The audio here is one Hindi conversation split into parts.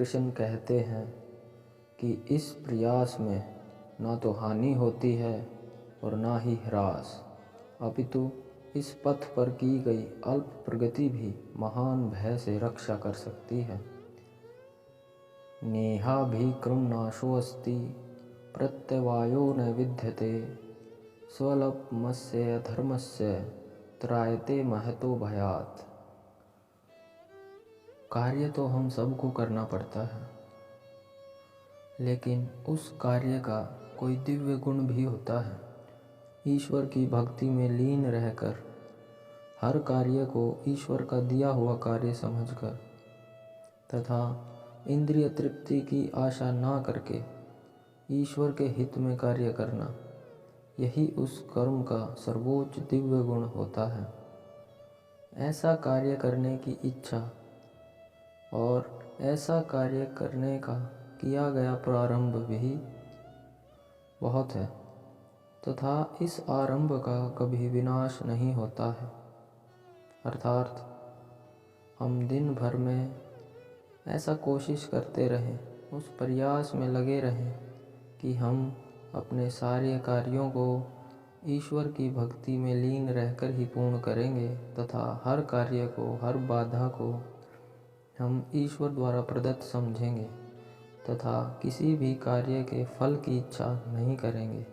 कृष्ण कहते हैं कि इस प्रयास में ना तो हानि होती है और ना ही ह्रास, अपितु इस पथ पर की गई अल्प प्रगति भी महान भय से रक्षा कर सकती है। नेहाभिक्रमनाशोऽस्ति प्रत्यवायो न विद्यते, स्वल्पमस्य धर्मस्य त्रायते महतो भयात्। कार्य तो हम सबको करना पड़ता है, लेकिन उस कार्य का कोई दिव्य गुण भी होता है। ईश्वर की भक्ति में लीन रहकर हर कार्य को ईश्वर का दिया हुआ कार्य समझकर तथा इंद्रिय तृप्ति की आशा ना करके ईश्वर के हित में कार्य करना, यही उस कर्म का सर्वोच्च दिव्य गुण होता है। ऐसा कार्य करने की इच्छा और ऐसा कार्य करने का किया गया प्रारंभ भी बहुत है तथा इस आरंभ का कभी विनाश नहीं होता है। अर्थात हम दिन भर में ऐसा कोशिश करते रहें, उस प्रयास में लगे रहें कि हम अपने सारे कार्यों को ईश्वर की भक्ति में लीन रहकर ही पूर्ण करेंगे तथा हर कार्य को, हर बाधा को हम ईश्वर द्वारा प्रदत्त समझेंगे तथा किसी भी कार्य के फल की इच्छा नहीं करेंगे।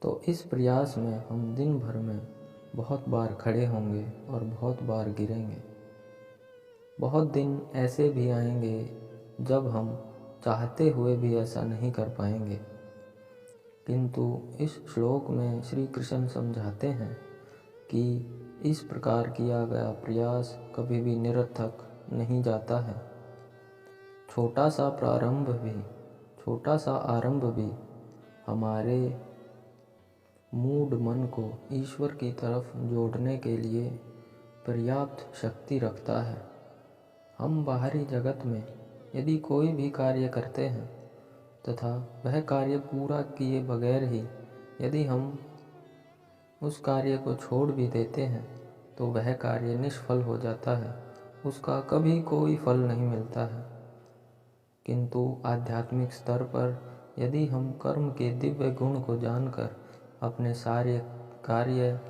तो इस प्रयास में हम दिन भर में बहुत बार खड़े होंगे और बहुत बार गिरेंगे। बहुत दिन ऐसे भी आएंगे जब हम चाहते हुए भी ऐसा नहीं कर पाएंगे, किंतु इस श्लोक में श्री कृष्ण समझाते हैं कि इस प्रकार किया गया प्रयास कभी भी निरर्थक नहीं जाता है। छोटा सा आरंभ भी हमारे मूढ़ मन को ईश्वर की तरफ जोड़ने के लिए पर्याप्त शक्ति रखता है। हम बाहरी जगत में यदि कोई भी कार्य करते हैं तथा वह कार्य पूरा किए बगैर ही यदि हम उस कार्य को छोड़ भी देते हैं तो वह कार्य निष्फल हो जाता है, उसका कभी कोई फल नहीं मिलता है। किंतु आध्यात्मिक स्तर पर यदि हम कर्म के दिव्य गुण को जानकर अपने सारे कार्य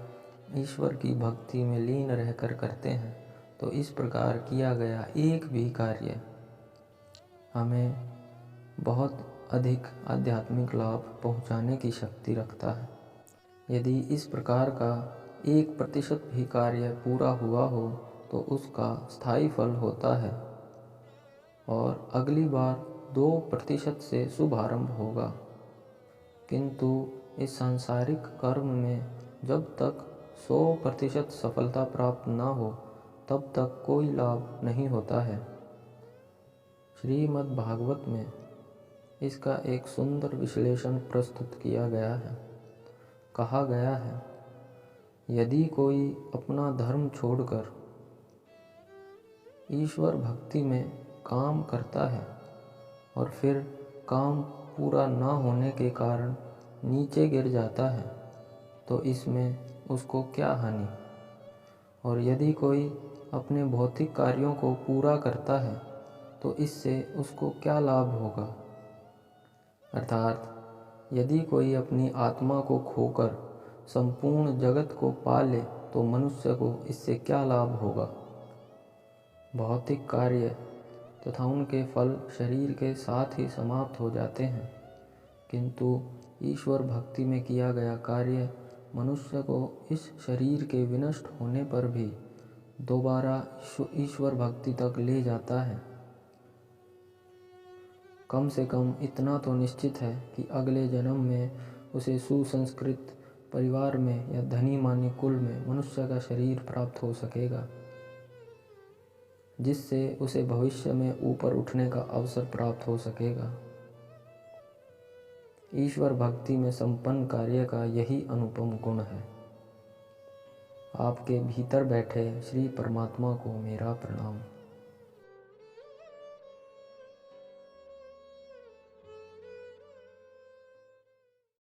ईश्वर की भक्ति में लीन रहकर करते हैं तो इस प्रकार किया गया एक भी कार्य हमें बहुत अधिक आध्यात्मिक लाभ पहुंचाने की शक्ति रखता है। यदि इस प्रकार का 1% भी कार्य पूरा हुआ हो तो उसका स्थायी फल होता है और अगली बार 2% से शुभारंभ होगा। किंतु इस सांसारिक कर्म में जब तक 100% सफलता प्राप्त न हो तब तक कोई लाभ नहीं होता है। श्रीमद् भागवत में इसका एक सुंदर विश्लेषण प्रस्तुत किया गया है। कहा गया है, यदि कोई अपना धर्म छोड़कर ईश्वर भक्ति में काम करता है और फिर काम पूरा न होने के कारण नीचे गिर जाता है तो इसमें उसको क्या हानि, और यदि कोई अपने भौतिक कार्यों को पूरा करता है तो इससे उसको क्या लाभ होगा। अर्थात यदि कोई अपनी आत्मा को खोकर संपूर्ण जगत को पा ले तो मनुष्य को इससे क्या लाभ होगा। भौतिक कार्य तथा उनके फल शरीर के साथ ही समाप्त हो जाते हैं, किंतु ईश्वर भक्ति में किया गया कार्य मनुष्य को इस शरीर के विनष्ट होने पर भी दोबारा ईश्वर भक्ति तक ले जाता है। कम से कम इतना तो निश्चित है कि अगले जन्म में उसे सुसंस्कृत परिवार में या धनी मानी कुल में मनुष्य का शरीर प्राप्त हो सकेगा, जिससे उसे भविष्य में ऊपर उठने का अवसर प्राप्त हो सकेगा। ईश्वर भक्ति में संपन्न कार्य का यही अनुपम गुण है। आपके भीतर बैठे श्री परमात्मा को मेरा प्रणाम।